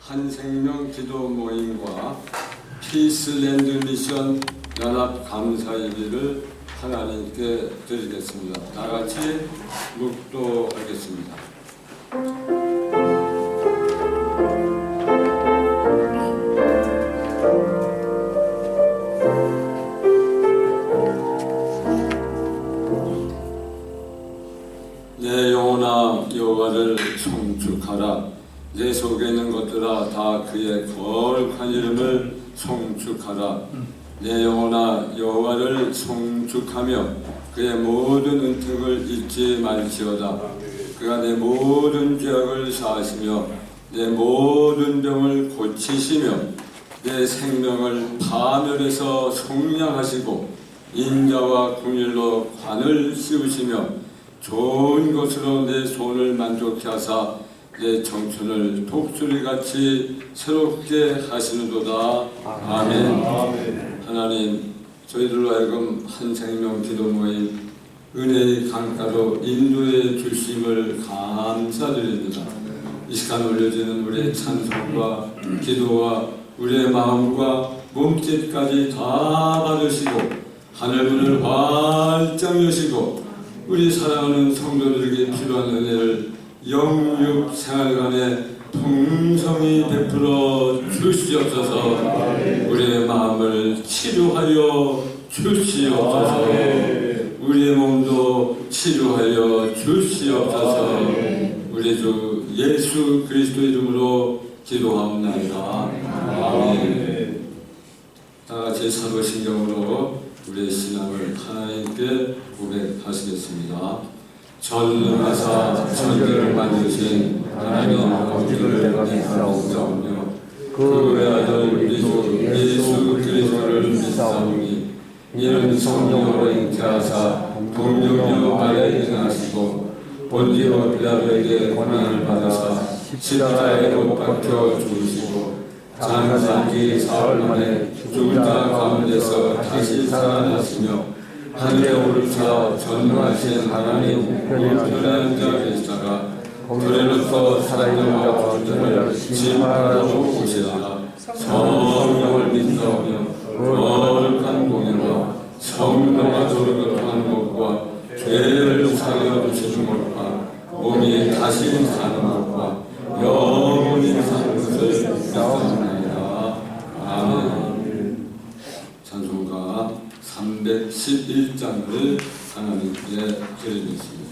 한생명 기도 모임과 피스랜드 미션 연합 감사 예배를 하나님께 드리겠습니다. 다 같이 묵도하겠습니다. 내 영혼아 여호와를 송축하라. 내 속에 있는 것들아 다 그의 거룩한 이름을 송축하라. 내 영혼아 여호와를 송축하며 그의 모든 은택을 잊지 말지어다. 그가 내 모든 죄악을 사하시며 내 모든 병을 고치시며 내 생명을 파멸에서 속량하시고 인자와 긍휼로 관을 씌우시며 좋은 것으로 내 손을 만족케 하사 내 청춘을 독수리같이 새롭게 하시는도다. 아멘. 하나님, 저희들로 하여금 한생명 기도 모임 은혜의 강가로 인도해 주심을 감사드립니다. 이 시간 올려지는 우리의 찬송과 기도와 우리의 마음과 몸짓까지 다 받으시고 하늘문을 활짝 여시고 우리 사랑하는 성도들에게 필요한 은혜를 영육 생활관에 풍성히 베풀어 주시옵소서. 우리의 마음을 치료하여 주시옵소서. 우리의 몸도 치료하여 주시옵소서. 우리 주 예수 그리스도 이름으로 기도하옵나이다. 아멘. 다같이 사도신경으로 우리의 신앙을 하나님께 고백하시겠습니다. 전능하사 천지를 만드신 하나님 아버지를 내가 믿사오며 그 외아들 우리 주 예수 그리스도를 믿사오니 이는 성령으로 잉태하사 동정녀 아래 행하시고 본디오 빌라도에게 고난을 받으사 십자가에 못 박혀 죽으시고 장사한 지 사흘 만에 죽은 자 가운데서 다시 살아나시며 하늘에 오르사 전능하신 하나님 우편에 앉아 계시다가 도래로서 살아있는 자와 죽음을 심판하러 오시리라. 성령을 믿사오며 거룩한 공의와 성령과 조력하는 것과 죄를 사하여 주시는 것과 몸이 다시 사는 것과 영원히 사는 것을 믿사옵나이다. 아멘. 찬송가 311장을 하나님께 드리겠습니다.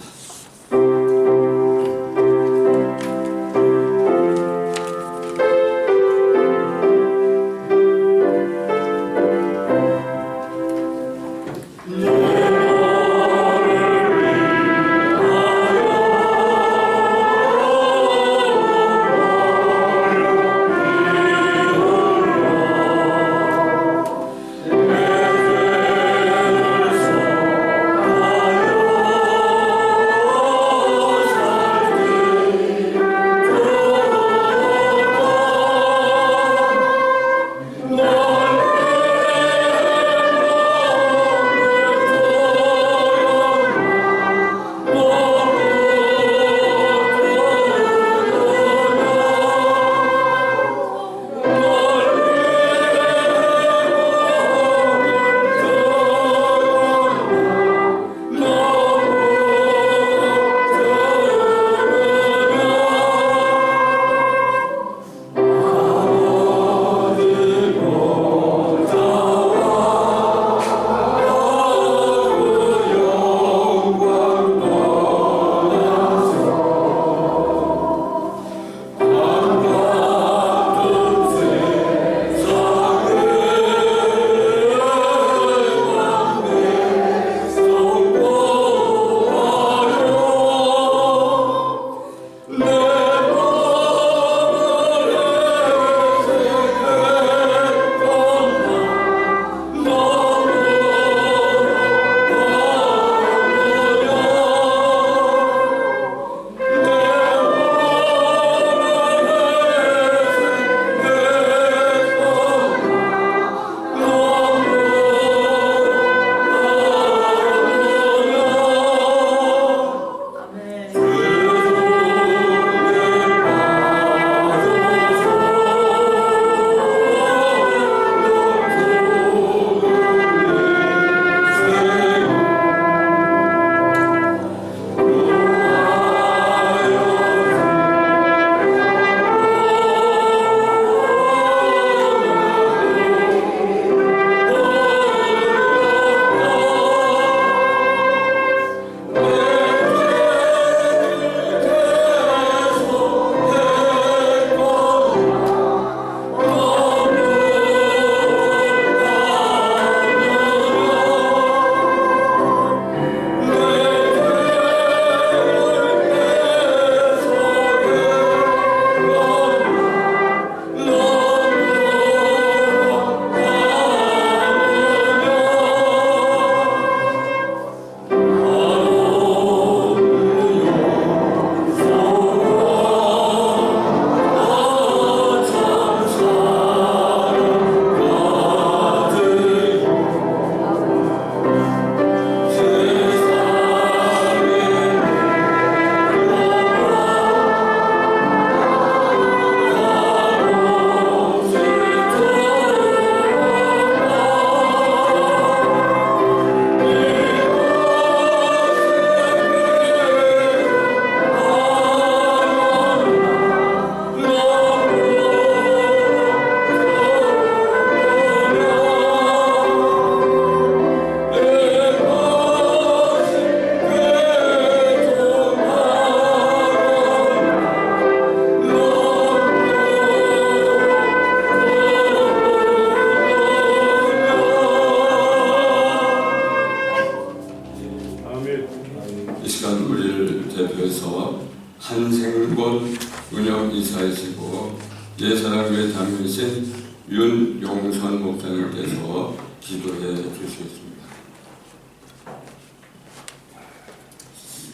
사랑교회 담임이신 윤용선 목사님께서 기도해 주시겠습니다.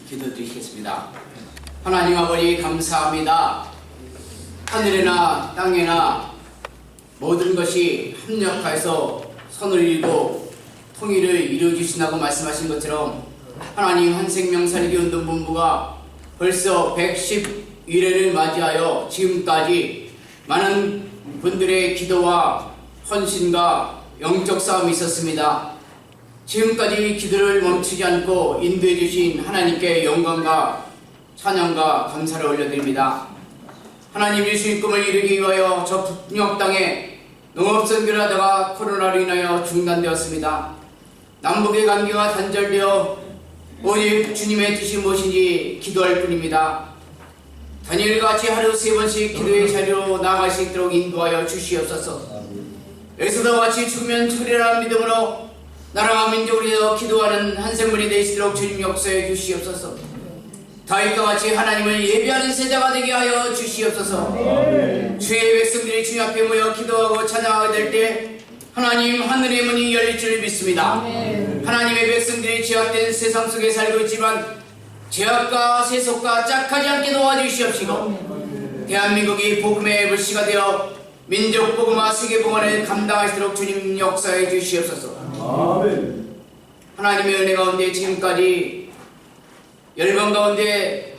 기도드리겠습니다. 하나님 아버지 감사합니다. 하늘이나 땅이나 모든 것이 합력하여서 선을 이루고 통일을 이루어주신다고 말씀하신 것처럼 하나님 한생명살리기운동본부가 벌써 110일회를 맞이하여 지금까지 많은 분들의 기도와 헌신과 영적 싸움이 있었습니다. 지금까지 기도를 멈추지 않고 인도해 주신 하나님께 영광과 찬양과 감사를 올려드립니다. 하나님 예수의 꿈을 이루기 위하여 저 북녘 땅에 농업선교를 하다가 코로나로 인하여 중단되었습니다. 남북의 관계가 단절되어 오직 주님의 뜻이 무엇인지 기도할 뿐입니다. 다니엘같이 하루 3번씩 기도의 자리로 나아갈 수 있도록 인도하여 주시옵소서. 에스더와 같이 죽으면 죽으리라는 믿음으로 나라와 민족을 위하여 기도하는 한생물이 되시도록 주님 역사해 주시옵소서. 다윗과 같이 하나님을 예배하는 세대가 되게 하여 주시옵소서. 주의 백성들이 주님 앞에 모여 기도하고 찬양하게 될 때 하나님 하늘의 문이 열릴 줄 믿습니다. 하나님의 백성들이 죄악된 세상 속에 살고 있지만 죄악과 세속과 짝하지 않게 도와주시옵시고 대한민국이 복음의 불씨가 되어 민족 복음화 세계 복음을 감당하시도록 주님 역사해 주시옵소서. 아멘. 하나님의 은혜 가운데 지금까지 열방 가운데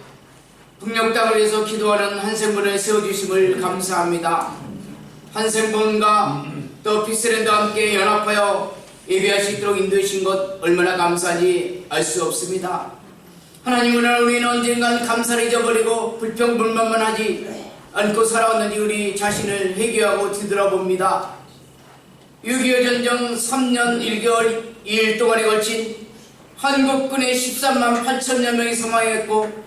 북녘 땅을 위해서 기도하는 한생분을 세워주심을 감사합니다. 한생분과 또 피스랜드와 함께 연합하여 예배할 수 있도록 인도하신 것 얼마나 감사한지 알 수 없습니다. 하나님 오늘 우리는 언젠간 감사를 잊어버리고 불평불만만 하지 않고 살아왔는지 우리 자신을 회개하고 뒤돌아봅니다. 6.25 전쟁 3년 1개월 2일 동안에 걸친 한국군의 13만 8천여 명이 사망했고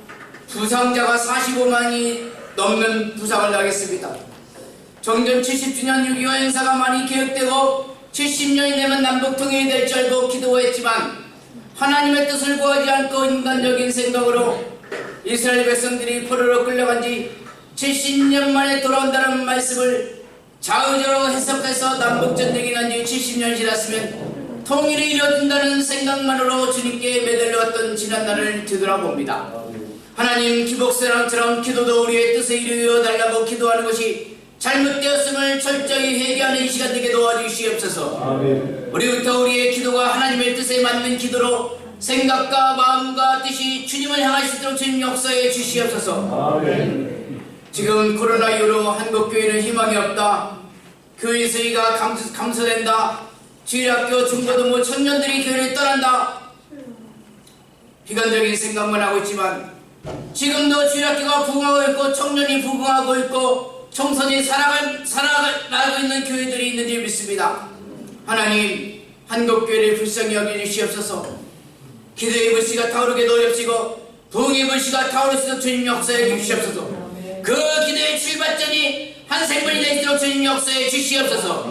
부상자가 45만이 넘는 부상을 당했습니다. 정전 70주년 6.25 행사가 많이 계획되고 70년이 되면 남북통일이 될 줄 알고 기도했지만 하나님의 뜻을 구하지 않고 인간적인 생각으로 이스라엘 백성들이 포로로 끌려간 지 70년 만에 돌아온다는 말씀을 자의적으로 해석해서 남북전쟁이 난 지 70년이 지났으면 통일을 이뤄준다는 생각만으로 주님께 매달려왔던 지난날을 되돌아봅니다. 하나님 기복사랑처럼 기도도 우리의 뜻을 이루어달라고 기도하는 것이 잘못되었음을 철저히 회개하는 이 시간 되게 도와주시옵소서. 아멘. 우리부터 우리의 기도가 하나님의 뜻에 맞는 기도로 생각과 마음과 뜻이 주님을 향할 수 있도록 주님 역사해 주시옵소서. 아멘. 지금 코로나 이후로 한국교회는 희망이 없다. 교회 수위가 감소된다. 주일학교 중고등부 청년들이 교회를 떠난다. 비관적인 생각만 하고 있지만 지금도 주일학교가 부흥하고 있고 청년이 부흥하고 있고 청소년이 살아가고 있는 교회들이 있는 줄 믿습니다. 하나님 한국교회를 불쌍히 여겨주시옵소서. 기도의 불씨가 타오르게 도우시고 부흥의 불씨가 타오를 수 있도록 주님 역사해 주시옵소서. 그 기도의 출발점이 한생물이 되도록 주님 역사해 주시옵소서.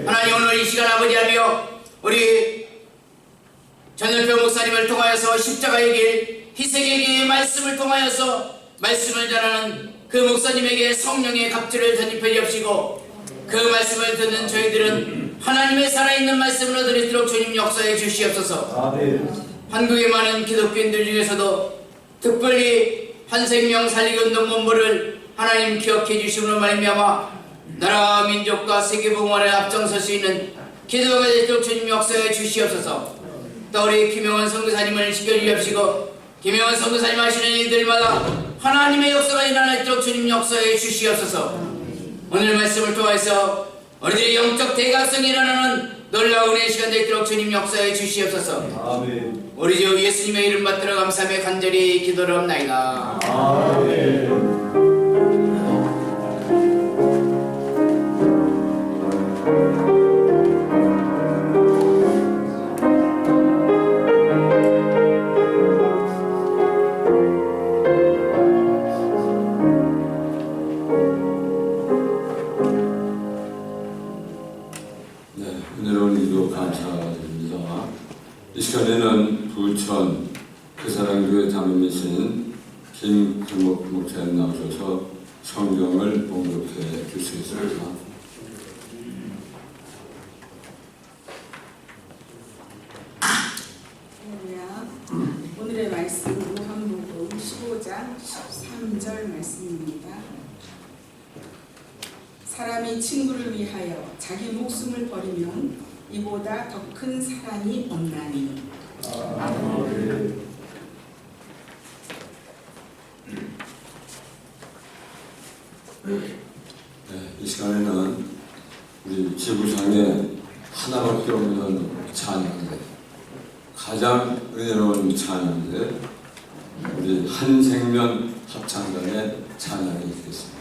하나님 오늘 이 시간 아버지하며 우리 전일표 목사님을 통하여서 십자가의 길 희생의 길의 말씀을 통하여서 말씀을 전하는 그 목사님에게 성령의 갑주를 덧입혀 주시고 그 말씀을 듣는 저희들은 하나님의 살아있는 말씀을 얻으리도록 주님 역사해 주시옵소서. 아멘. 한국의 많은 기독교인들 중에서도 특별히 한생명 살리기운동본부를 하나님 기억해 주심으로 말미암아 나라와 민족과 세계복음화에 앞장설 수 있는 기도가 되도록 주님 역사해 주시옵소서. 또 우리 김영원 선교사님을 지켜주시옵시고 김영원 선교사님 하시는 일들마다 하나님의 역사가 일어나도록 주님 역사해 주시옵소서. 오늘 말씀을 통해서 우리들의 영적 대각성이 일어나는 놀라운 은혜의 시간 되도록 주님 역사해 주시옵소서. 아멘. 우리 주 예수님의 이름 받들어 감사하며 간절히 기도를 합나이다. 아멘. 이 시간에는 부천 그사랑교회 담임이신 김규목 목사님 나오셔서 성경을 봉독해 주시겠습니다. 할렐루야. 오늘의 말씀 요한복음 15장 13절 말씀입니다. 사람이 친구를 위하여 자기 목숨을 버리면 이보다 더 큰 사랑이 없나니. 네, 이 시간에는 우리 지구상에 하나밖에 없는 찬양대, 가장 은혜로운 찬양대, 우리 한생명 합창단의 찬양이 있겠습니다.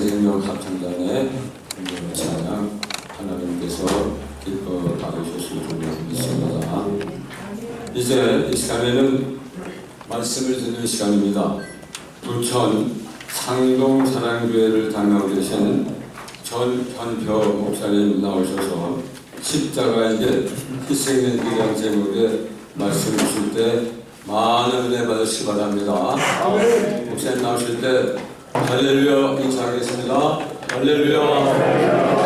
새생명 합창단의 찬양 하나님께서 기뻐 받으셨을 줄 믿습니다. 이제 이 시간에는 말씀을 듣는 시간입니다. 부천 상동 사랑교회를 담당하고 계신 전현표 목사님 나오셔서 십자가에게 희생된 이란 제목의 말씀을 주실 때 많은 은혜 받으시기 바랍니다. 목사님 나오실 때 할렐루야 인사하겠습니다. 할렐루야.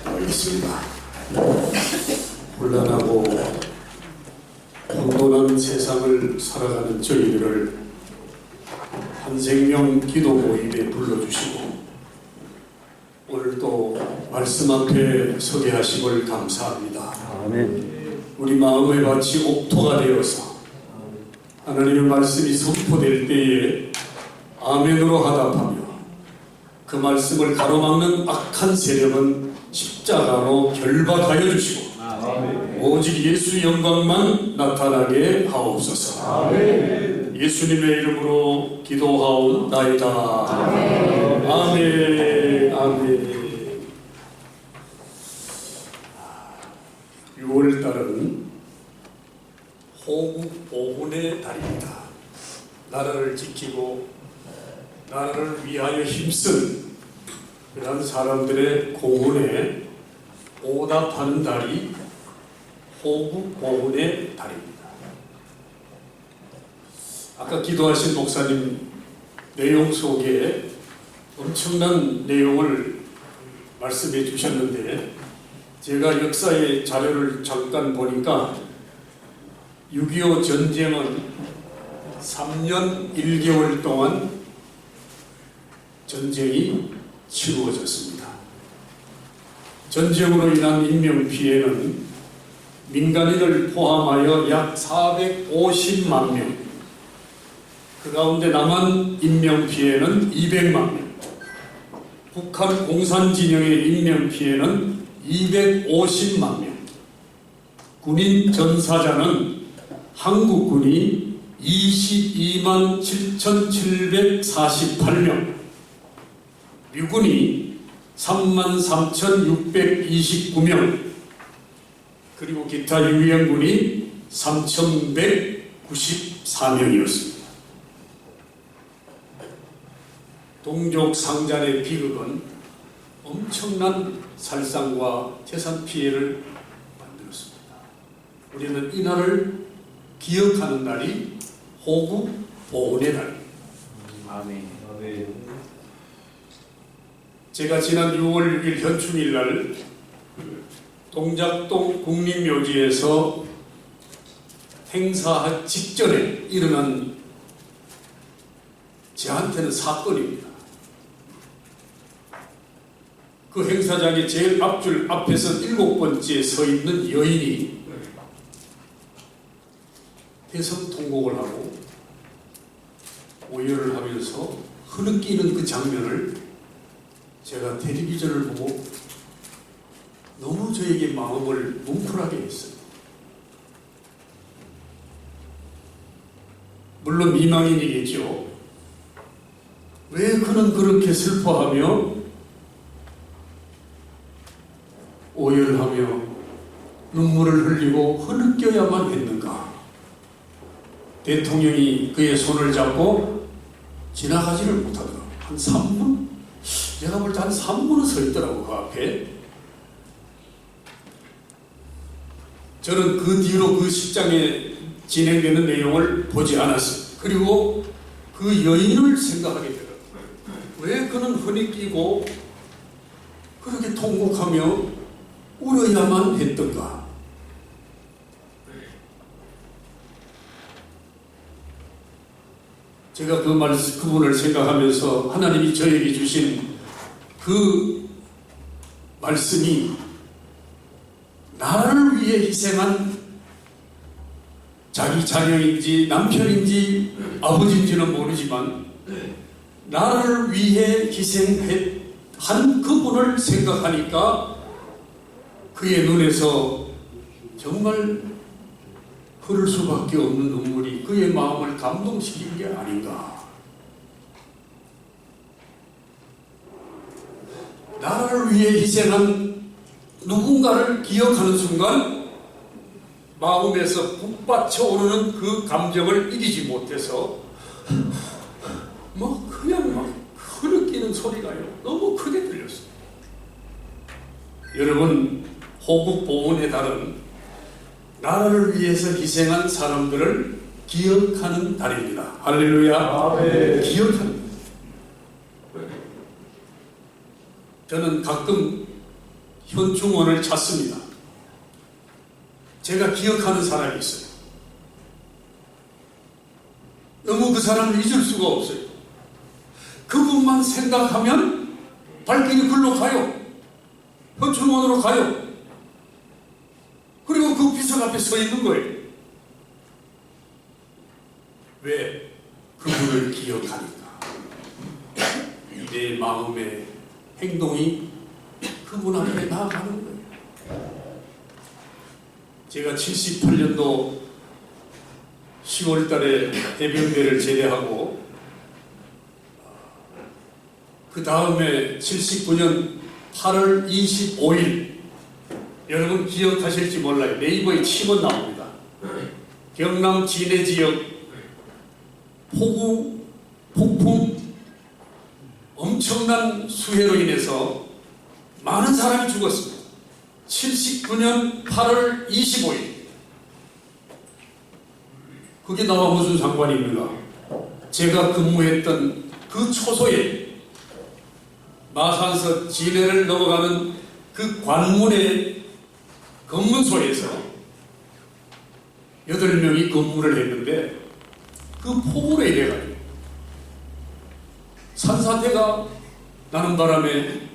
알겠습니다. 혼란하고 혼돈한 세상을 살아가는 저희들을 한 생명 기도 모임에 불러주시고 오늘 또 말씀 앞에 서게 하심을 감사합니다. 우리 마음의 밭이 옥토가 되어서 하나님의 말씀이 선포될 때에 아멘으로 하답하며 그 말씀을 가로막는 악한 세력은 십자가로 결박하여 주시고 오직 예수 영광만 나타나게 하옵소서. 예수님의 이름으로 기도하옵나이다. 아멘. 아멘. 6월달은 호국 보훈의 달입니다. 나라를 지키고 나라를 위하여 힘쓴 그런 사람들의 공헌에 보답하는 달이 호국 보훈의 달입니다. 아까 기도하신 목사님 내용 속에 엄청난 내용을 말씀해 주셨는데 제가 역사의 자료를 잠깐 보니까 6.25 전쟁은 3년 1개월 동안 전쟁이 치루어졌습니다. 전쟁으로 인한 인명피해는 민간인을 포함하여 약 450만 명, 그 가운데 남한 인명피해는 200만 명, 북한 공산진영의 인명피해는 250만 명, 군인 전사자는 한국군이 22만 7,748명, 미군이 33,629명, 그리고 기타 유엔군이 3,194명이었습니다. 동족 상잔의 비극은 엄청난 살상과 재산 피해를 만들었습니다. 우리는 이 날을 기억하는 날이 호국 보훈의 날입니다. 아멘. 제가 지난 6월 6일 현충일 날 동작동 국립묘지에서 행사 직전에 일어난 저한테는 사건입니다. 그 행사장의 제일 앞줄 앞에서 7번째에 서 있는 여인이 대성통곡을 하고 오열을 하면서 흐느끼는 그 장면을 제가 텔레비전을 보고 너무 저에게 마음을 뭉클하게 했어요. 물론 미망인이겠죠. 왜 그는 그렇게 슬퍼하며 오열하며 눈물을 흘리고 흐느껴야만 했는가? 대통령이 그의 손을 잡고 지나가지를 못하더라. 한 3분? 내가 볼 때 한 3분은 서 있더라고 그 앞에. 저는 그 뒤로 그 식장에 진행되는 내용을 보지 않았어요. 그리고 그 여인을 생각하게 되더라고요. 왜 그는 흐느끼고 그렇게 통곡하며 울어야만 했던가? 제가 그분을 생각하면서 하나님이 저에게 주신 그 말씀이 나를 위해 희생한 자기 자녀인지 남편인지 아버지인지는 모르지만 나를 위해 희생한 그분을 생각하니까 그의 눈에서 정말 흐를 수밖에 없는 눈물이 그의 마음을 감동시킨 게 아닌가. 나라를 위해 희생한 누군가를 기억하는 순간 마음에서 북받쳐 오르는 그 감정을 이기지 못해서 그냥 막 흐느끼는 소리가요 너무 크게 들렸어요. 여러분, 호국 보훈의 달은 나라를 위해서 희생한 사람들을 기억하는 달입니다. 할렐루야. 기억하는. 저는 가끔 현충원을 찾습니다. 제가 기억하는 사람이 있어요. 너무 그 사람을 잊을 수가 없어요. 그분만 생각하면 발길이 글로 가요. 현충원으로 가요. 그리고 그 비석 앞에 서 있는 거예요. 왜? 그분을 기억하니까. 내 마음의 행동이 그분 앞에 나아가는 거예요. 제가 78년도 10월 달에 해병대를 제대하고 그 다음에 79년 8월 25일 여러분 기억하실지 몰라요. 네이버에 치면 나옵니다. 경남 진해 지역 폭우, 폭풍 엄청난 수해로 인해서 많은 사람이 죽었습니다. 79년 8월 25일. 그게 나와 무슨 상관이 있는가? 제가 근무했던 그 초소에 마산서 진해를 넘어가는 그 관문의 검문소에서 8명이 근무를 했는데 그 폭우로 인해가지고 산사태가 나는 바람에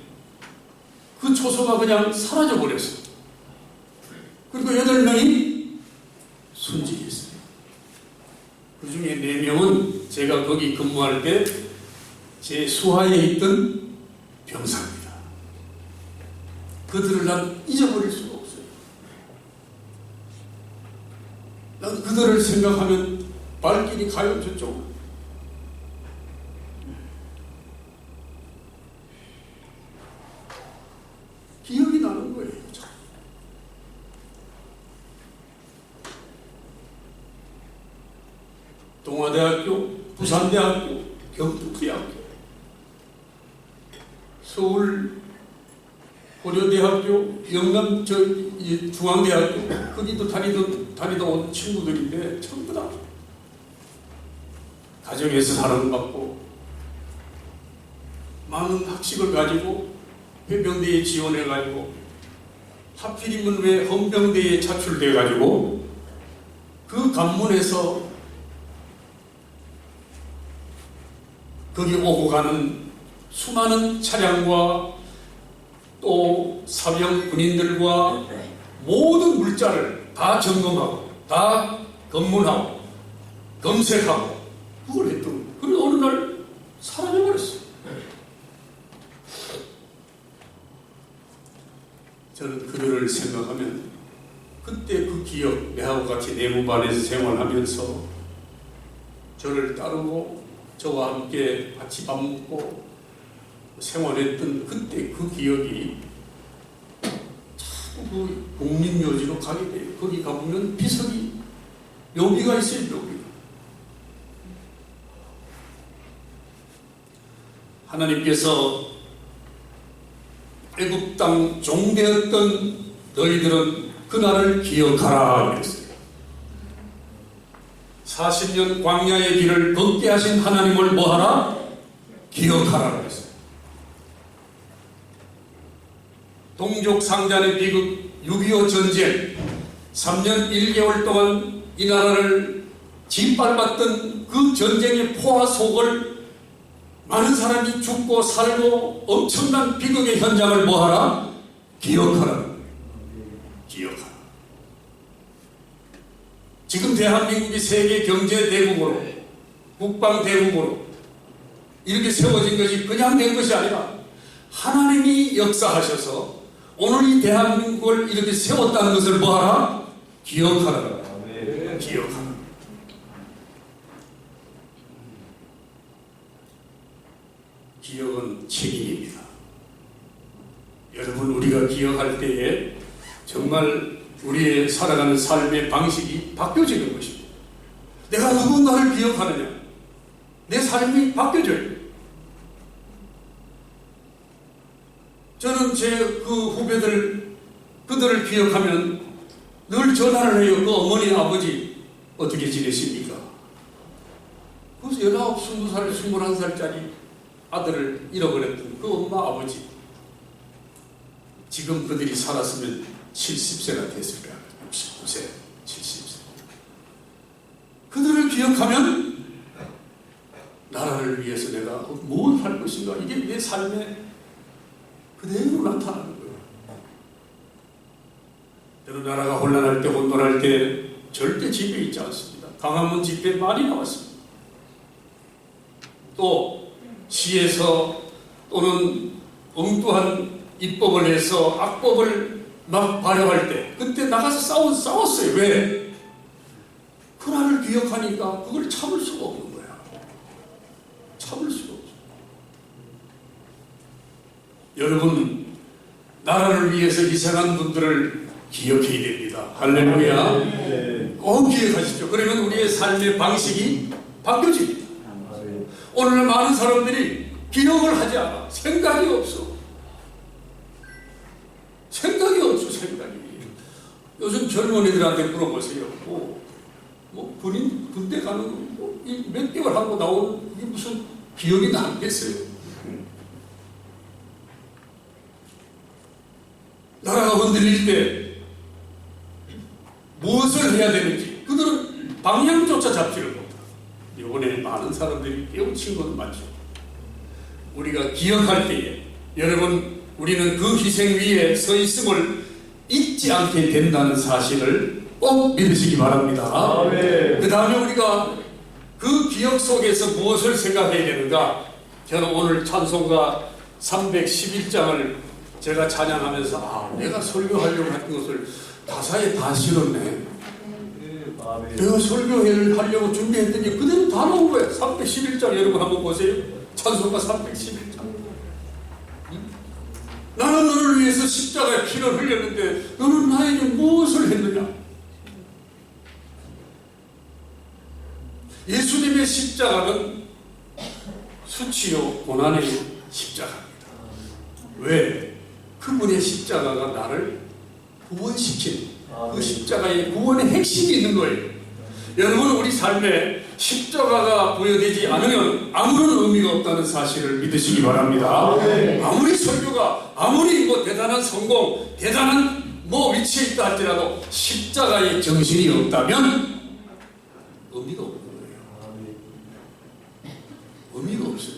그 초소가 그냥 사라져 버렸어요. 그리고 8명이 순직했어요. 그 중에 4명은 제가 거기 근무할 때 제 수하에 있던 병사입니다. 그들을 난 잊어버릴 수가 없어요. 난 그들을 생각하면 발길이 가요 저쪽으로. 기억이 나는 거예요. 동아대학교, 부산대학교, 경북대학교, 서울 고려대학교, 영남 중앙대학교, 거기도 다니다 온 친구들인데 전부 다 가정에서 사랑받고 많은 학식을 가지고 해병대에 지원해가지고 하필이면 왜 헌병대에 차출돼가지고 그 관문에서 거기 오고 가는 수많은 차량과 또 사병 군인들과 모든 물자를 다 점검하고 다 검문하고 검색하고 그걸 했던 거예요. 그리고 어느 날 사라져버렸어요. 저는 그들을 생각하면 그때 그 기억, 내하고 같이 내무반에서 생활하면서 저를 따르고 저와 함께 같이 밥 먹고 생활했던 그때 그 기억이 자꾸 그 국립묘지로 가게 돼요. 거기 가보면 비석이 묘비가 있어요. 묘비가. 하나님께서 애굽 땅 종되었던 너희들은 그날을 기억하라 그랬어요. 40년 광야의 길을 걷게 하신 하나님을 뭐하라? 기억하라 그랬어요. 동족 상잔의 비극 6.25 전쟁 3년 1개월 동안 이 나라를 짓밟았던 그 전쟁의 포화 속을 많은 사람이 죽고 살고 엄청난 비극의 현장을 뭐하라? 기억하라. 기억하라. 지금 대한민국이 세계 경제 대국으로 국방 대국으로 이렇게 세워진 것이 그냥 된 것이 아니라 하나님이 역사하셔서 오늘 이 대한민국을 이렇게 세웠다는 것을 뭐하라? 기억하라. 기억하라. 기억은 책임입니다. 여러분, 우리가 기억할 때에 정말 우리의 살아가는 삶의 방식이 바뀌어지는 것입니다. 내가 누군가를 기억하느냐, 내 삶이 바뀌어져요. 저는 제 그 후배들, 그들을 기억하면 늘 전화를 해요. 그 어머니, 아버지 어떻게 지내십니까? 그래서 19, 20살, 21살짜리 아들을 잃어버렸던 그 엄마, 아버지, 지금 그들이 살았으면 70세가 됐을 거야. 69세, 70세. 그들을 기억하면 나라를 위해서 내가 뭘 할 것인가, 이게 내 삶에 그대로 나타나는 거예요. 때로 나라가 혼란할 때, 혼돈할 때 절대 집에 있지 않습니다. 강화문 집회 많이 나왔습니다. 또 시에서 또는 엉뚱한 입법을 해서 악법을 막 발효할 때 그때 나가서 싸웠어요. 왜? 그 날을 기억하니까 그걸 참을 수가 없는 거야. 참을 수가 없어. 여러분, 나라를 위해서 희생한 분들을 기억해야 됩니다. 할렐루야. 꼭 기억하십시오. 그러면 우리의 삶의 방식이 바뀌어집니다. 오늘 많은 사람들이 기억을 하지 않아. 생각이 없어. 생각이 없어, 생각이. 요즘 젊은이들한테 물어보세요. 군대 가는 몇 개월 하고 나오는 이게 무슨 기억이 남겠어요? 나라가 흔들릴 때 무엇을 해야 되는지 그들은 방향조차 잡지를 못해요. 이번에 많은 사람들이 깨우친 건 맞죠. 우리가 기억할 때에 여러분, 우리는 그 희생 위에 서 있음을 잊지 않게 된다는 사실을 꼭 믿으시기 바랍니다. 그 다음에 우리가 그 기억 속에서 무엇을 생각해야 되는가? 저는 오늘 찬송가 311장을 제가 찬양하면서 내가 설교하려고 했던 것을 가사에 다 실었네. 내가 설교를 하려고 준비했더니 그대로 다 나온 거예요. 311장 여러분 한번 보세요. 찬송가 311장. 나는 너를 위해서 십자가에 피를 흘렸는데 너는 나에게 무엇을 했느냐? 예수님의 십자가는 수치요 고난의 십자가입니다. 왜? 그분의 십자가가 나를 구원시킨 그 십자가의 구원의 핵심이 있는 거예요. 여러분, 우리 삶에 십자가가 부여되지 않으면 아무런 의미가 없다는 사실을 믿으시기 바랍니다. 아무리 설교가, 아무리 대단한 성공, 대단한 위치에 있다 할지라도 십자가의 정신이 없다면 의미가 없는 거예요. 의미가 없어요.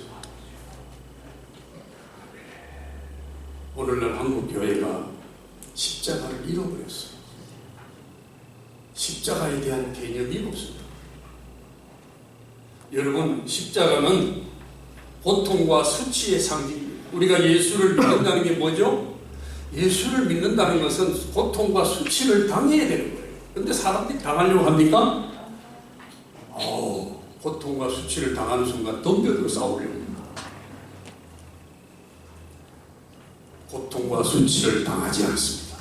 오늘날 한국 교회가 십자가를 잃어버렸어요. 십자가에 대한 개념이 없습니다. 여러분, 십자가는 고통과 수치의 상징입니다. 우리가 예수를 믿는다는 게 뭐죠? 예수를 믿는다는 것은 고통과 수치를 당해야 되는 거예요. 그런데 사람들이 당하려고 합니까? 고통과 수치를 당하는 순간 덤벼들어 싸우려고 합니다. 고통과 수치를 당하지 않습니다.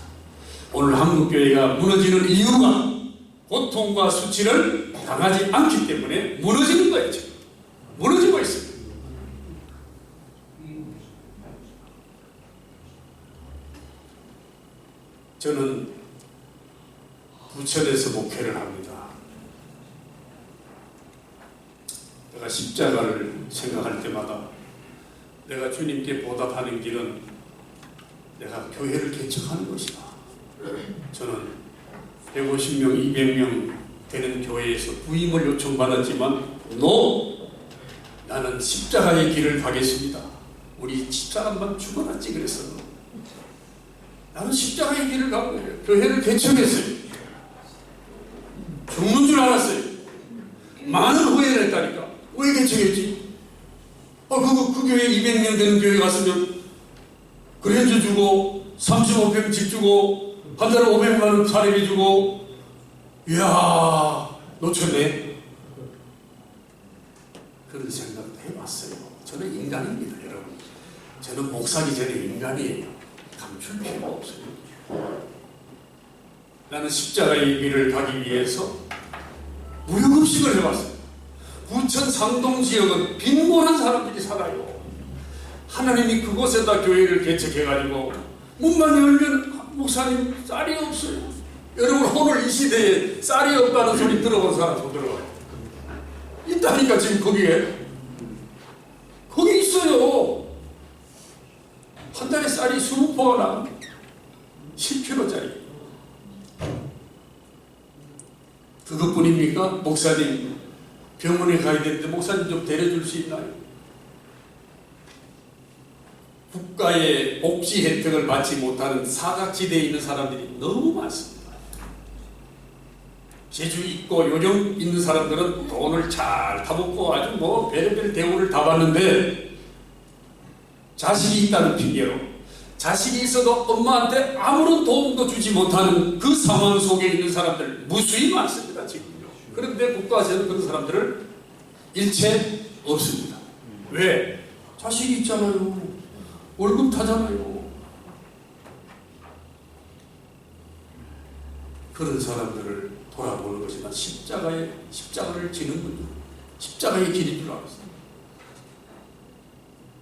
오늘 한국교회가 무너지는 이유가 고통과 수치를 당하지 않기 때문에 무너지는 거예요. 지금 무너지고 있습니다. 저는 부천에서 목회를 합니다. 내가 십자가를 생각할 때마다 내가 주님께 보답하는 길은 내가 교회를 개척하는 것이다. 저는 150명, 200명 되는 교회에서 부임을 요청받았지만 나는 십자가의 길을 가겠습니다. 우리 집사람만 죽어났지 그랬어. 나는 십자가의 길을 가고 교회를 개척했어요. 죽는 줄 알았어요. 많은 후회를 했다니까. 왜 개척했지? 그 교회 200명 되는 교회 갔으면 그랜저 주고 35평 집 주고 한 달에 500만 원 사례비 주고 이야, 놓쳤네. 그런 생각도 해봤어요. 저는 인간입니다, 여러분. 저는 목사기 전에 인간이에요. 감출 필요가 없어요. 나는 십자가의 길을 가기 위해서 무료급식을 해봤어요. 부천 상동 지역은 빈곤한 사람들이 살아요. 하나님이 그곳에다 교회를 개척해가지고 문만 열면 목사님 쌀이 없어요. 여러분 오늘 이 시대에 쌀이 없다는 소리 들어본 사람 손 들어봐요. 있다니까 지금 거기에. 거기 있어요. 한 달에 쌀이 20포나 10kg짜리. 그것뿐입니까? 목사님 병원에 가야 되는데 목사님 좀 데려줄 수 있나요? 국가의 복지 혜택을 받지 못하는 사각지대에 있는 사람들이 너무 많습니다. 재주 있고 요령 있는 사람들은 돈을 잘 타먹고 아주 뭐 별의별 대우를 다 받는데 자식이 있다는 핑계로 자식이 있어도 엄마한테 아무런 도움도 주지 못하는 그 상황 속에 있는 사람들 무수히 많습니다, 지금요. 그런데 국가에서는 그런 사람들을 일체 없습니다. 왜? 자식이 있잖아요. 월급 타잖아요. 그런 사람들을 돌아보는 것이나 십자가를 지는군요. 십자가의 길인 줄 알았어요.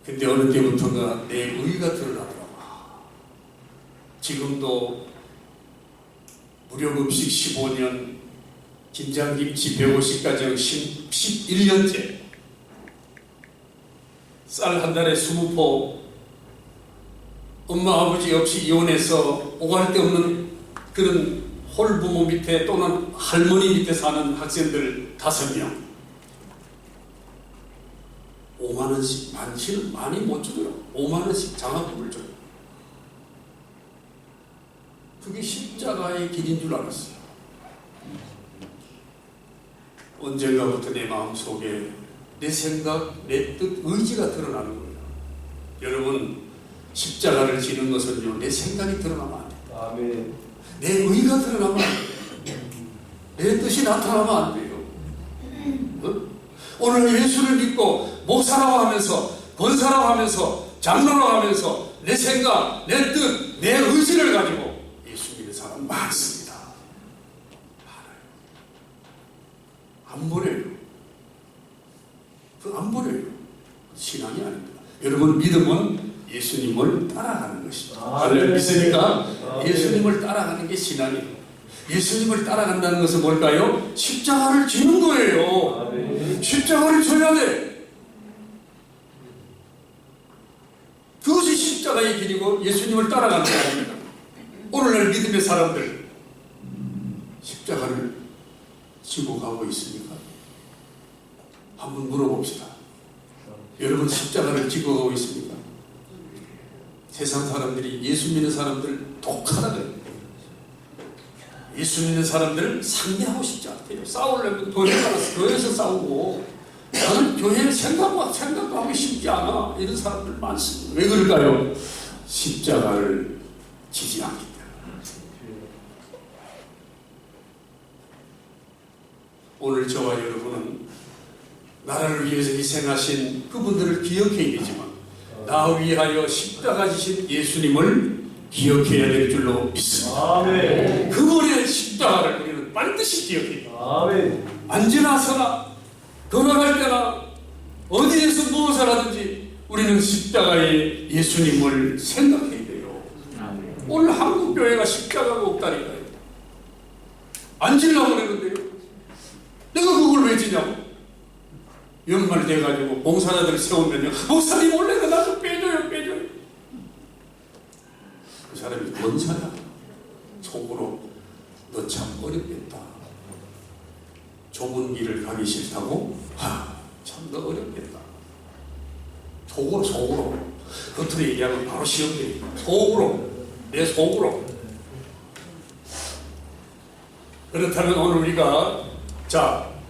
근데 어느 때부터가 내 의가 드러나더라고요. 지금도 무료급식 15년, 김장김치 150가정 11년째, 쌀 한 달에 20포, 엄마 아버지 없이 이혼해서 오갈 데 없는 그런 홀부모 밑에 또는 할머니 밑에 사는 학생들 5명 5만원씩, 많지는 많이 못 줘요. 5만원씩 장학금을 줘요. 그게 십자가의 길인 줄 알았어요. 언젠가부터 내 마음속에 내 생각, 내 뜻, 의지가 드러나는 거예요. 여러분, 십자가를 지는 것은요, 내 생각이 드러나면 안 돼요. 아멘. 내 의가 드러나면 안 돼요. 내 뜻이 나타나면 안 돼요. 어? 오늘 예수를 믿고 목사라고 하면서, 권사라고 하면서, 장로라고 하면서 내 생각, 내 뜻, 내 의지를 가지고 예수 믿는 사람 많습니다. 많아요. 안 버려요. 안 버려요. 신앙이 아닙니다. 여러분, 믿음은 예수님을 따라가는 것입니다. 알레 믿으니까 예수님을 따라가는 게 신앙이에요. 예수님을 따라간다는 것은 뭘까요? 십자가를 지는 거예요. 십자가를 져야 돼. 그것이 십자가의 길이고 예수님을 따라가는 거입니다. 오늘날 믿음의 사람들 십자가를 지고 가고 있습니까? 한번 물어봅시다. 여러분 십자가를 지고 가고 있습니까? 세상 사람들이 예수 믿는 사람들을 독하다고요. 예수 믿는 사람들을 상대하고 싶지 않대요. 싸우려면 교회에서 싸우고, 나는 교회에 생각도 하기 쉽지 않아. 이런 사람들 많습니다. 왜 그럴까요? 십자가를 지지 않기 때문에. 오늘 저와 여러분은 나라를 위해서 희생하신 그분들을 기억해야 되지만, 나 위하여 십자가 지신 예수님을 기억해야 될 줄로 믿습니다. 아멘. 그분의 십자가를 우리는 반드시 기억해야 됩니다. 아멘. 언제나 서나 걸어갈 때나 어디에서 무엇을 하든지 우리는 십자가의 예수님을 생각해야 돼요. 오늘 한국교회가 십자가가 없다니까요. 안 지려고 그러는데요. 내가 그걸 왜 지냐고. 연말 돼가지고 봉사자들 세우면요, 목사님 원래 나 좀 빼줘요. 그 사람이 권사야. 속으로 너 참 어렵겠다. 좁은 길을 가기 싫다고? 참 너 어렵겠다. 속으로. 겉으로 얘기하면 바로 시험돼. 속으로. 내 속으로. 그렇다면 오늘 우리가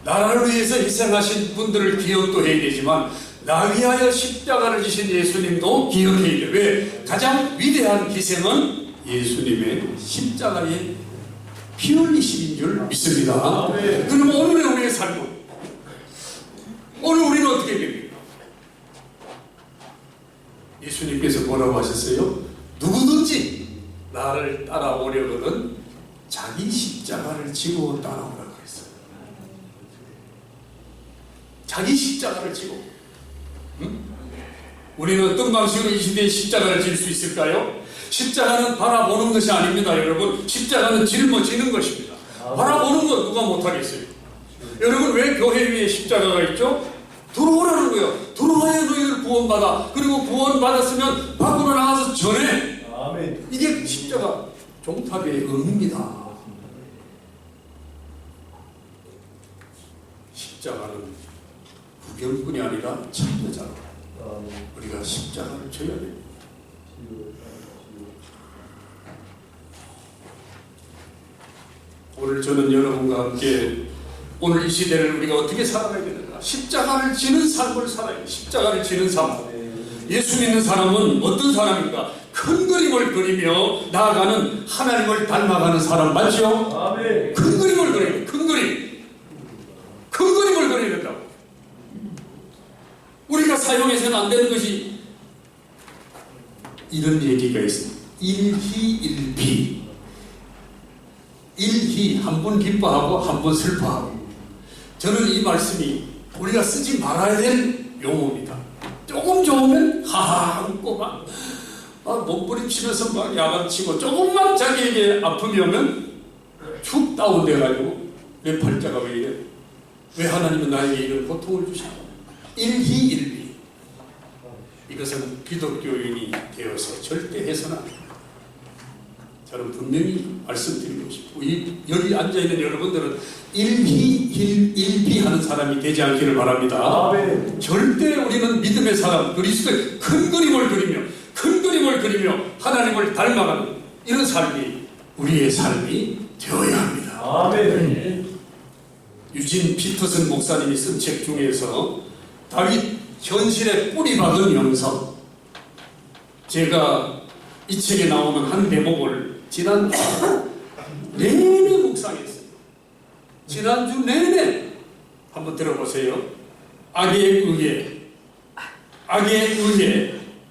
나라를 위해서 희생하신 분들을 기억도 해야 되지만 나 위하여 십자가를 지신 예수님도 기억해야 돼요. 왜? 가장 위대한 희생은 예수님의 십자가의 피 흘리심인 줄 믿습니다. 그러면 오늘의 우리의 삶은, 오늘 우리는 어떻게 됩니까? 예수님께서 뭐라고 하셨어요? 누구든지 나를 따라오려거든 자기 십자가를 지고 따라오라고 했어요. 자기 십자가를 지고. 응? 우리는 어떤 방식으로 이 시대에 십자가를 질 수 있을까요? 십자가는 바라보는 것이 아닙니다, 여러분. 십자가는 짊어지는 것입니다. 바라보는 건 누가 못하겠어요? 여러분, 왜 교회 위에 십자가가 있죠? 들어오라는 거예요. 들어와야 너희를 구원받아. 그리고 구원받았으면 밖으로 나가서 전해. 아멘. 이게 십자가 종탑의 의미입니다. 십자가는 구경꾼이 아니라 참여자로 우리가 십자가를 져야 됩니다. 오늘 저는 여러분과 함께 오늘 이 시대를 우리가 어떻게 살아가야 되는가? 십자가를 지는 삶을 살아야 돼. 십자가를 지는 삶. 예수 믿는 사람은 어떤 사람인가? 큰 그림을 그리며 나아가는 하나님을 닮아가는 사람 맞죠? 아멘. 큰 그림을 그려요. 큰 그림. 큰 그림을 그려야 된다고. 우리가 사용해서는 안 되는 것이 이런 얘기가 있습니다. 일희일비. 일희, 한 번 기뻐하고 한 번 슬퍼하고. 저는 이 말씀이 우리가 쓰지 말아야 될 용어입니다. 조금 좋으면 하하 웃고 막 몸부림치면서 막 야단치고, 조금만 자기에게 아픔이 오면 축 다운돼가지고 내 팔자가 왜 이래? 왜 하나님은 나에게 이런 고통을 주시나? 일희일비. 이것은 기독교인이 되어서 절대 해서는 안 됩니다. 저는 분명히 말씀드리고 싶고, 여기 앉아있는 여러분들은 일희일비 하는 사람이 되지 않기를 바랍니다. 아멘. 절대 우리는 믿음의 사람, 그리스도의 큰 그림을 그리며 하나님을 닮아가는 이런 삶이 우리의 삶이 되어야 합니다. 아멘. 유진 피터슨 목사님이 쓴 책 중에서 다윗 현실에 뿌리박은 영성, 제가 이 책에 나오는 한 대목을 지난주 내내 묵상했어요. 지난주 내내 한번 들어보세요. 악에 의해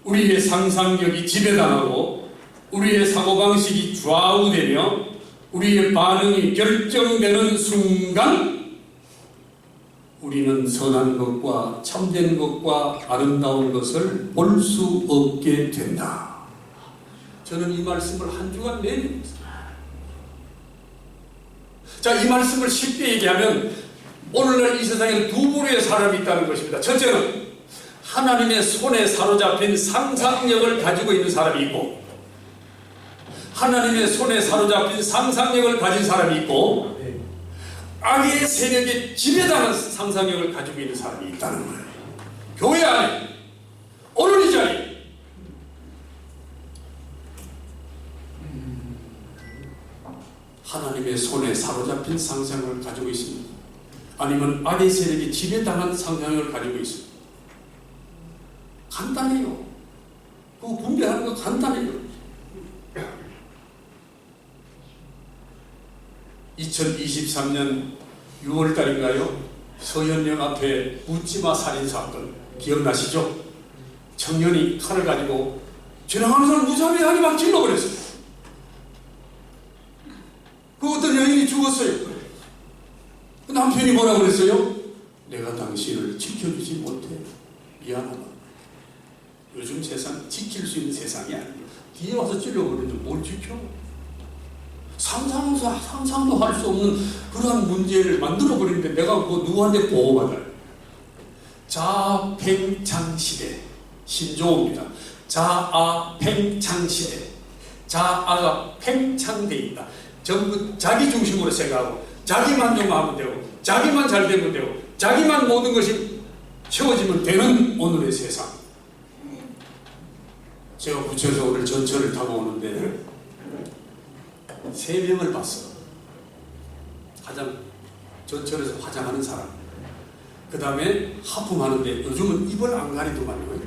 우리의 상상력이 지배당하고 우리의 사고방식이 좌우되며 우리의 반응이 결정되는 순간 우리는 선한 것과 참된 것과 아름다운 것을 볼 수 없게 된다. 저는 이 말씀을 한 주간 내내 자, 이 말씀을 쉽게 얘기하면 오늘날 이 세상에는 두 부류의 사람이 있다는 것입니다. 첫째는 하나님의 손에 사로잡힌 상상력을 가지고 있는 사람이 있고, 하나님의 손에 사로잡힌 상상력을 가진 사람이 있고, 악의 세력에 지배당한 상상력을 가지고 있는 사람이 있다는 거예요. 교회 안에, 오늘 이 자리에 하나님의 손에 사로잡힌 상상력을 가지고 있습니다. 아니면 악의 세력에 지배당한 상상력을 가지고 있습니다. 간단해요. 그거 분별하는 거 간단해요. 2023년 6월달인가요? 서현역 앞에 묻지마 살인사건 기억나시죠? 청년이 칼을 가지고 지나가는 사람 무자비하게 막 찔러버렸어요. 그 어떤 여인이 죽었어요. 그 남편이 뭐라고 그랬어요? 내가 당신을 지켜주지 못해. 미안하다. 요즘 세상 지킬 수 있는 세상이 아니에요. 뒤에 와서 찔러버리는데 뭘 지켜? 상상도 할 수 없는 그러한 문제를 만들어버리는데 내가 뭐 누구한테 보호받아요? 자아팽창시대. 신조어입니다. 자아팽창시대. 자아가 팽창되어 있다. 전부 자기 중심으로 생각하고 자기 만족하면 되고 자기만 잘 되면 되고 자기만 모든 것이 채워지면 되는 오늘의 세상. 제가 부천에서 오늘 전철을 타고 오는데 3명을 봤어. 가장 전철에서 화장하는 사람, 그 다음에 하품하는데 요즘은 입을 안 가리더만요.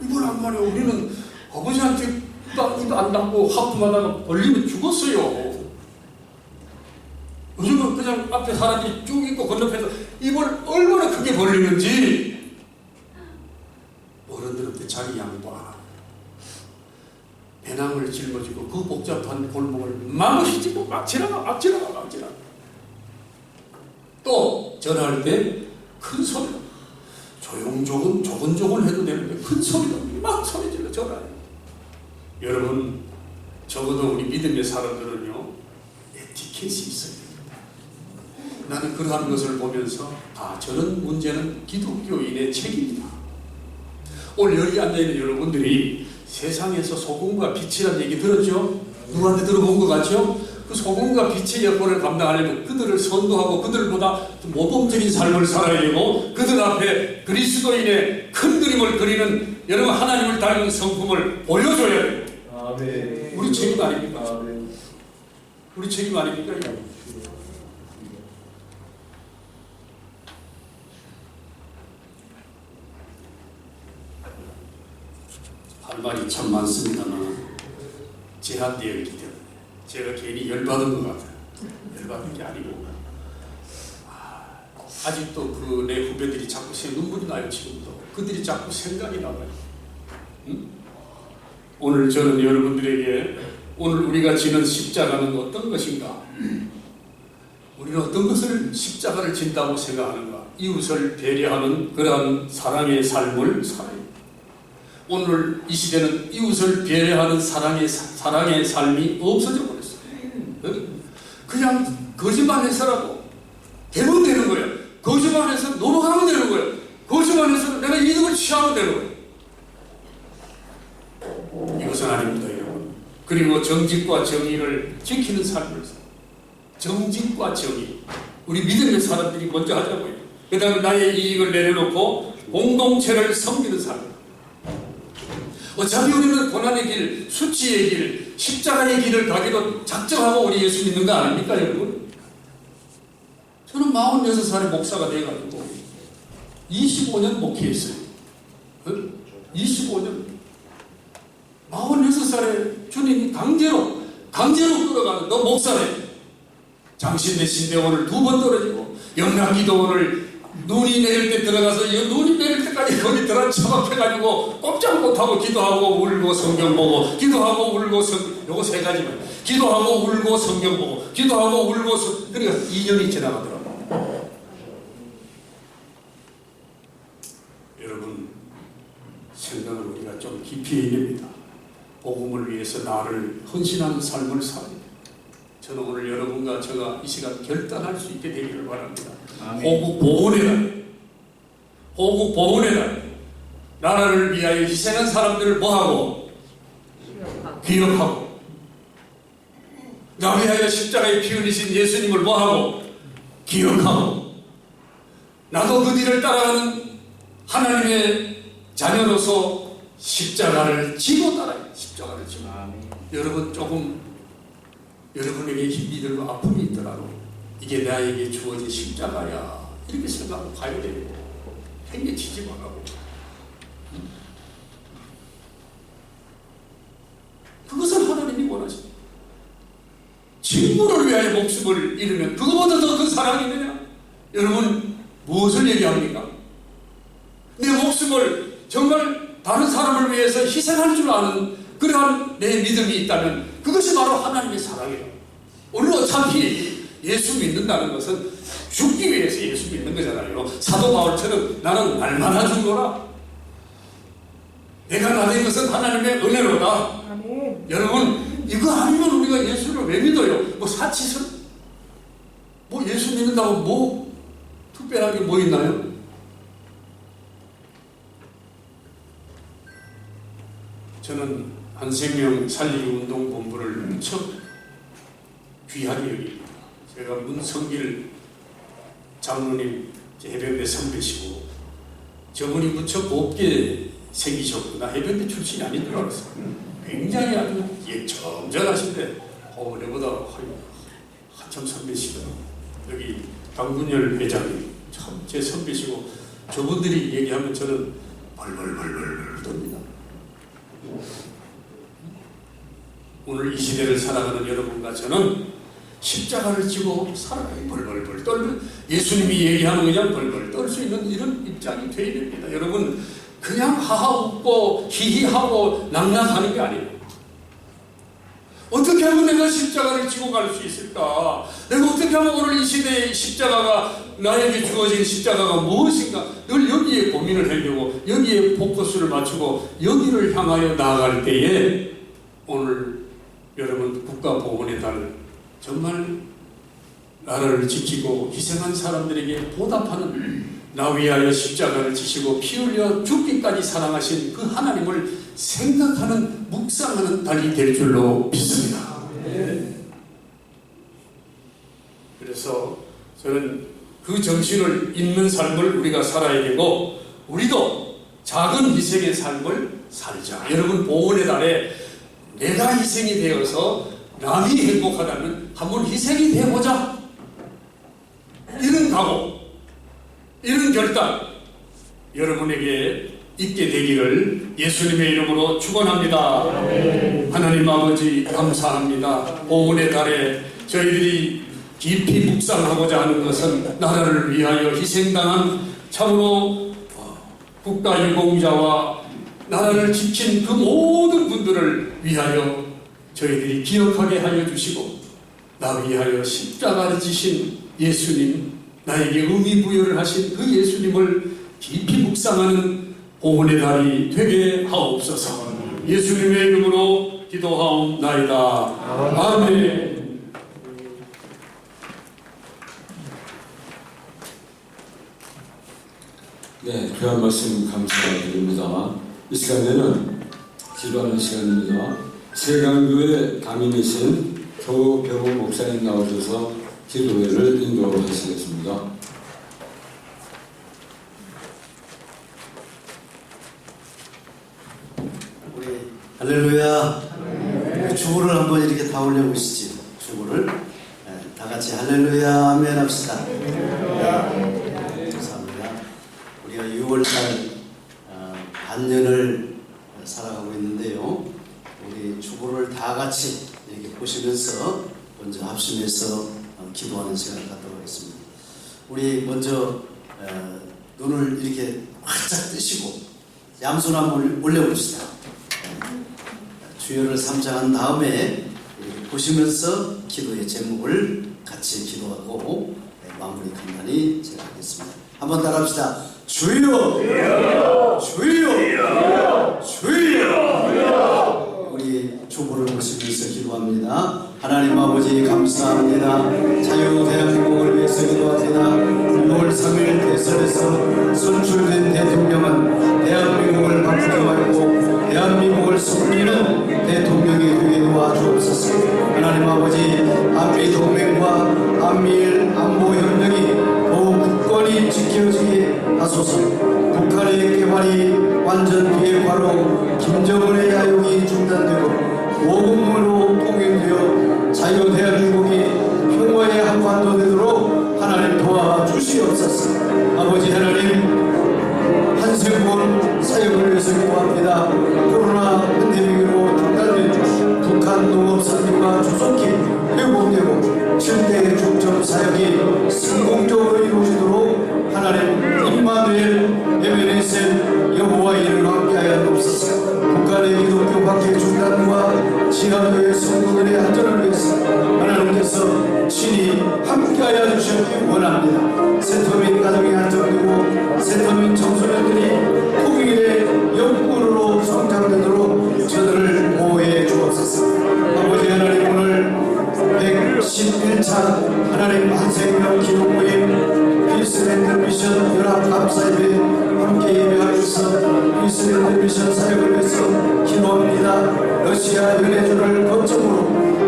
입을 안 가려. 우리는 아버지한테 입 안 닫고 하품하다가 벌리면 죽었어요. 주차장 앞에 사람들이 쭉 있고 건너편에서 입을 얼마나 크게 벌리는지 어른들한테 자기 양보 안 하고 배낭을 짊어지고 그 복잡한 골목을 마무시지고 막 지나가. 또 전화할 때 큰 소리로 조곤조곤 해도 되는데 큰 소리로 막 소리 질러 전화해요. 여러분, 적어도 우리 믿음의 사람들은요 에티켓이 있어야 됩니다. 나는 그러한 것을 보면서 저런 문제는 기독교인의 책임이다. 오늘 여기 앉아있는 여러분들이 세상에서 소금과 빛이라는 얘기 들었죠? 누구한테 들어본 것 같죠? 그 소금과 빛의 역할을 감당하려면 그들을 선도하고 그들보다 모범적인 삶을 살아야 되고 그들 앞에 그리스도인의 큰 그림을 그리는 여러분 하나님을 닮은 성품을 보여줘야 돼요. 아멘. 우리 책임 아닙니까? 아멘. 우리 책임 아닙니까? 이거? 할 말이 참 많습니다만 제한되어 있기 때문에 제가 괜히 열받은 것 같아요. 열받은 게 아니고 아직도 그 내 후배들이 자꾸 새 눈물이 나요. 지금도 그들이 자꾸 생각이 나요. 응? 오늘 저는 여러분들에게 오늘 우리가 지는 십자가는 어떤 것인가? 우리는 어떤 것을 십자가를 진다고 생각하는가? 이웃을 배려하는 그러한 사랑의 삶을 살아요. 오늘 이 시대는 이웃을 배려하는 사랑의 삶이 없어져 버렸어요. 그냥 거짓말해서라도 되면 되는 거예요. 거짓말해서 넘어가면 되는 거예요. 거짓말해서 내가 이득을 취하면 되는 거예요. 이것은 아닙니다, 여러분. 그리고 정직과 정의를 지키는 삶을 살아요. 정직과 정의. 우리 믿음의 사람들이 먼저 하자고요. 그 다음에 나의 이익을 내려놓고 공동체를 섬기는 삶. 어차피 우리는 고난의 길, 수치의 길, 십자가의 길을 가기로 작정하고 우리 예수 믿는 거 아닙니까, 여러분? 저는 46살의 목사가 돼가지고 25년 목회했어요. 25년. 46살에 주님이 강제로 끌어가는 너 목사래. 장신대 신대원을 2번 떨어지고 영락기도원을 눈이 내릴 때 들어가서 눈이 내릴 때까지 거기 들어 처박혀가지고 꼼짝 못하고 기도하고 울고 성경 보고 기도하고 울고 요거 3가지만 기도하고 울고 성경 보고 기도하고 울고 그러니까 2년이 지나가더라고요. 여러분 생각을 우리가 좀 깊이 해야 됩니다. 복음을 위해서 나를 헌신하는 삶을 살아야 돼요. 저는 오늘 여러분과 제가 이 시간 결단할 수 있게 되기를 바랍니다. 호국 보훈의 날. 나라를 위하여 희생한 사람들을 뭐하고? 기억하고. 나 위하여 십자가에 피 흘리신 예수님을 뭐하고? 기억하고. 나도 그 뒤를 따라가는 하나님의 자녀로서 십자가를 지고 따라요. 십자가를 지고. 여러분 조금 여러분에게 힘이 들고 아픔이 있더라도 이게 나에게 주어진 십자가야 이렇게 생각하고 가야 되고 행개치지 말라고. 그것을 하나님이 원하십니다. 친구를 위하여 목숨을 잃으면 그거보다 더 큰 사랑이 있느냐? 여러분 무엇을 얘기합니까? 내 목숨을 정말 다른 사람을 위해서 희생할 줄 아는 그러한 내 믿음이 있다면 그것이 바로 하나님의 사랑이에요. 오늘 어차피 예수 믿는다는 것은 죽기 위해서 예수 믿는 거잖아요. 사도 바울처럼 나는 날마다 죽어라. 내가 나된 것은 하나님의 은혜로다. 아멘. 여러분 이거 아니면 우리가 예수를 왜 믿어요? 뭐 사치설? 뭐 예수 믿는다고 뭐 특별하게 뭐 있나요? 저는 한생명 살리기 운동본부를 무척 귀하게 여깁니다. 제가 문성길 장로님 해병대 선배시고 저분이 무척 곱게 생기셨구나. 해병대 출신이 아닌 줄 알았어요. 굉장히 아주 점잖하신데 내보다 한참 선배시더라고요. 여기 강군열 회장님 참 제 선배시고 저분들이 얘기하면 저는 벌벌벌벌 돕니다. 오늘 이 시대를 살아가는 여러분과 저는 십자가를 지고 사람이 벌벌벌 떨는, 예수님이 얘기하는 그냥 벌벌 떨 수 있는 이런 입장이 되어야 됩니다. 여러분, 그냥 하하 웃고 히히하고 낙낙하는 게 아니에요. 어떻게 하면 내가 십자가를 지고 갈 수 있을까? 내가 어떻게 하면 오늘 이 시대의 십자가가, 나에게 주어진 십자가가 무엇인가? 늘 여기에 고민을 하려고, 여기에 포커스를 맞추고 여기를 향하여 나아갈 때에 오늘 여러분 국가보훈의 달, 정말 나라를 지키고 희생한 사람들에게 보답하는, 나 위하여 십자가를 지시고 피 흘려 죽기까지 사랑하신 그 하나님을 생각하는, 묵상하는 달이 될 줄로 믿습니다. 그래서 저는 그 정신을 잇는 삶을 우리가 살아야 되고, 우리도 작은 희생의 삶을 살자. 여러분, 보훈의 달에 내가 희생이 되어서 남이 행복하다면 한번 희생이 되어보자. 이런 각오, 이런 결단 여러분에게 있게 되기를 예수님의 이름으로 축원합니다. 하나님 아버지, 감사합니다. 보훈의 달에 저희들이 깊이 묵상하고자 하는 것은 나라를 위하여 희생당한 참으로 국가유공자와 나라를 지킨 그 모든 분들을 위하여 저희들이 기억하게 하여 주시고, 나 위하여 십자가를 지신 예수님, 나에게 의미 부여를 하신 그 예수님을 깊이 묵상하는 보훈의 달이 되게 하옵소서. 예수님의 이름으로 기도하옵나이다. 아멘. 네, 귀한 말씀 감사드립니다. 이 시간에는 기도하는 시간입니다. 세강교회 담임이신 조병호 목사님 나오셔서 기도회를 인도하시겠습니다. 우리 할렐루야. 주보를 한번 이렇게 다 올려보시지. 주보를 다 같이 할렐루야 아멘 합시다. 감사합니다. 우리가 6월달 반년을 살아가고 있는데요, 우리 주보를 다 같이 이렇게 보시면서 먼저 합심해서 기도하는 시간을 갖도록 하겠습니다. 우리 먼저 눈을 이렇게 활짝 뜨시고 양손 한번 올려봅시다. 주여를 삼장한 다음에 보시면서 기도의 제목을 같이 기도하고 마무리 간단히 제가 하겠습니다. 한번 따라합시다. 주여, 주여, 주여. 우리 주보를 보시면서 기도합니다. 하나님 아버지, 감사합니다. 자유 대한민국을 위해서 기도합니다. 6월 3일 대선에서 선출된 대통령은 대한민국을 바꾸게 하고 대한민국을 섬기는 대통령이 되게 도와주옵소서. 하나님 아버지, 한미동맹과 한미일 안보협력이 더욱 굳건히 지켜지게 하소서. 북한의 개발이 완전 비핵화로 김정은의 야욕이 중단되고 모국물로 통일되어 자유 대한민국이 평화의 한반도 되도록 하나님 도와주시옵소서. 아버지 하나님, 한세권 사역을 위해서 기도합니다. 코로나 팬데믹으로 중단된 북한 농업 선교가 조속히 회복되고 7대 중점 사역이 성공적으로 이루어지도록 하나님 임마누엘 에베네셀 여호와 이를 함께하여 주옵소서. 북한의 기독교 박해 중단과 지하교회 성도들의 안전을 위해서 하나님께서 친히 함께하여 주시기 원합니다. 세터민 가정이 안정되고 세터민 청소년들이 통일의 영혼으로 성장되도록 저들을 보호해 주옵소서. 아버지 하나님, 오늘 111차 하나님 한생명 기도모임 피스랜드 미션 연합 감사예배 함께 예배하면서 피스랜드 미션 사역을 위해서 기도합니다. 러시아 연해주를 거점으로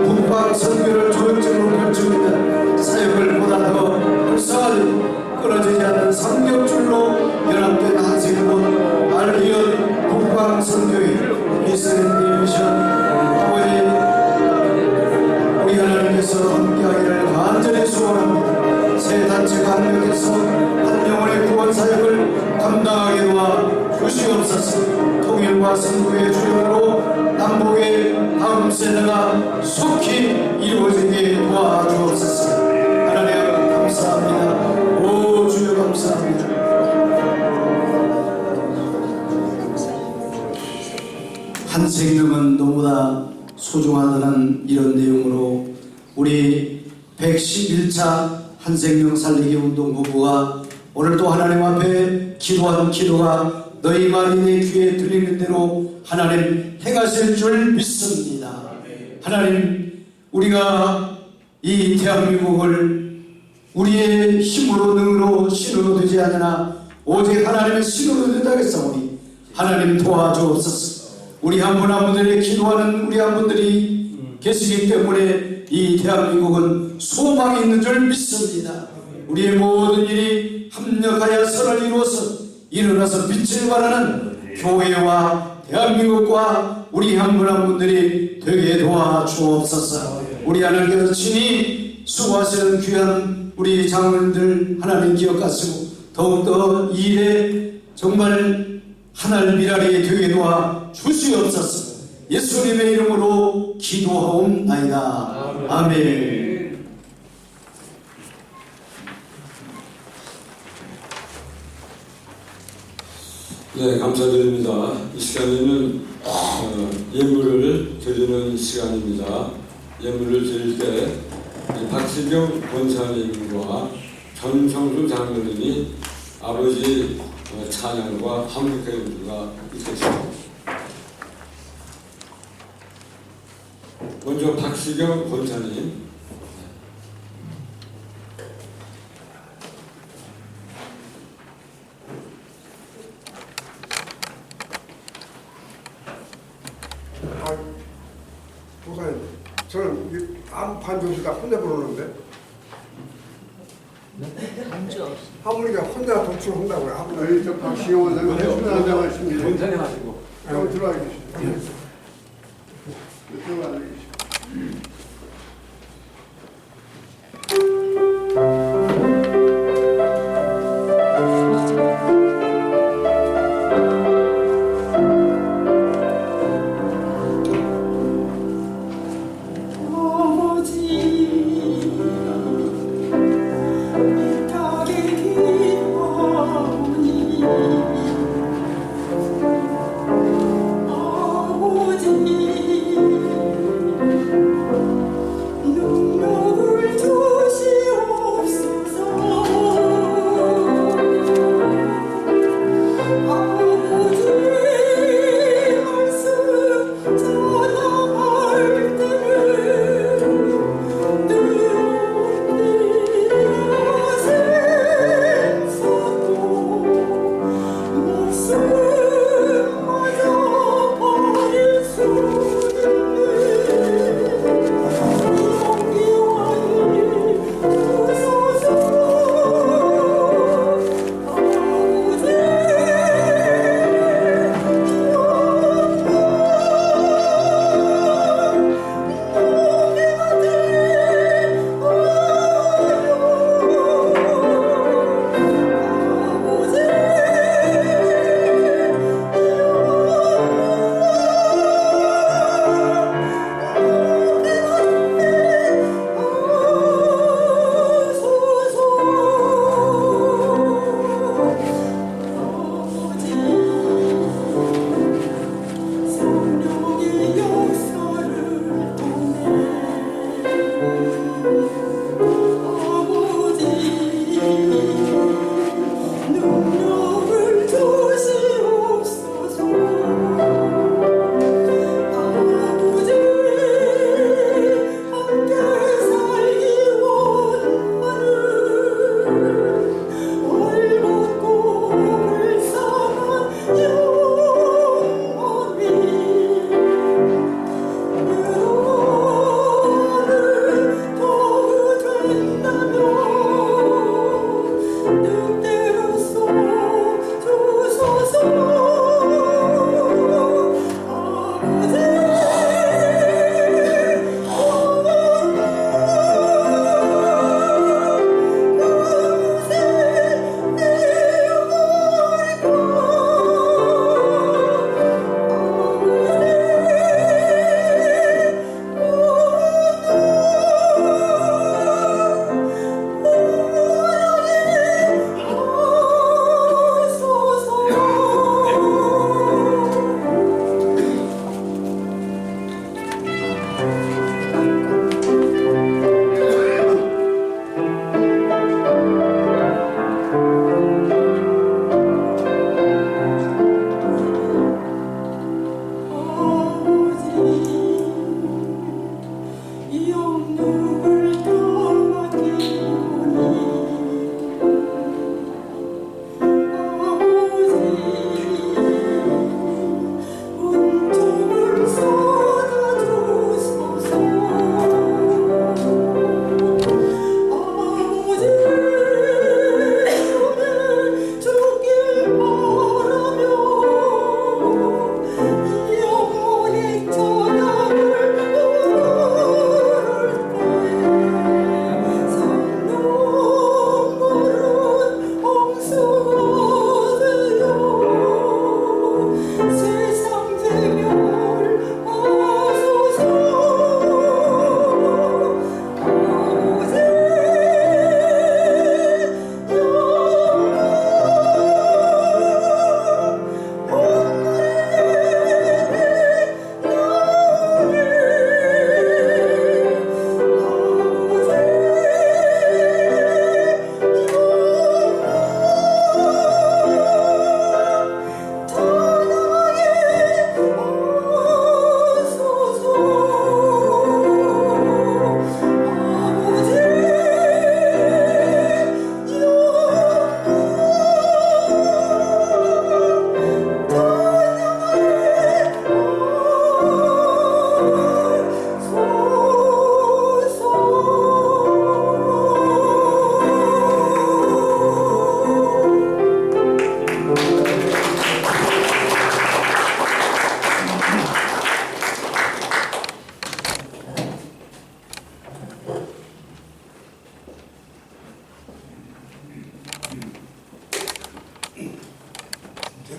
북방 선교를 조력적으로 펼쳐있는 사역을 보다 더 활성화되고 끊어지지 않는 삼겹줄로 연합된 한생명 알리언 북방 선교회 피스랜드 미션 아버지, 우리 하나님께서 함께하기를 간절히 소원합니다. 새 단체가 합력해서 한 영혼의 구원 사역을 감당하게 도와 주시옵소서. 통일과 선교의 주역으로 남북의 다음 세대가 속히 이루어지게 도와주옵소서. 소중하다는 이런 내용으로 우리 111차 한생명 살리기 운동 본부가 오늘 또 하나님 앞에 기도하는 기도가 너희 말이 내 귀에 들리는 대로 하나님 행하실 줄 믿습니다. 하나님, 우리가 이 대한민국을 우리의 힘으로 능으로 신으로 되지 않으나 오직 하나님의 신으로 된다겠사오니 하나님 도와주옵소서. 우리 한 분 한 분들에게 기도하는 우리 한 분들이 계시기 때문에 이 대한민국은 소망이 있는 줄 믿습니다. 우리의 모든 일이 합력하여 선을 이루어서 일어나서 빛을 발하는 교회와 대한민국과 우리 한 분 한 분들이 되게 도와주옵소서. 우리 하나님께서 친히 수고하시는 귀한 우리 장로님들 하나님 기억하시고 더욱더 이 일에 정말 하늘 미랄이 되게 도와 주시옵소서. 예수님의 이름으로 기도하옵나이다. 아멘. 네, 감사드립니다. 이 시간에는 예물을 드리는 시간입니다. 예물을 드릴 때 박시경 권사님과 전성수 장로님이 아버지 찬양과 한국회 연주가 있겠습니다. 먼저 박시경 권사님. 목사님, 저는 반주시다 혼자 부르는데 하모니가 혼자 독주를 한다고요. 여기 저 박시영 원장님 해수나자가 있습니다. 권사님 하시고. 한번 들어와 계시죠. 들어와 계시죠. 아버지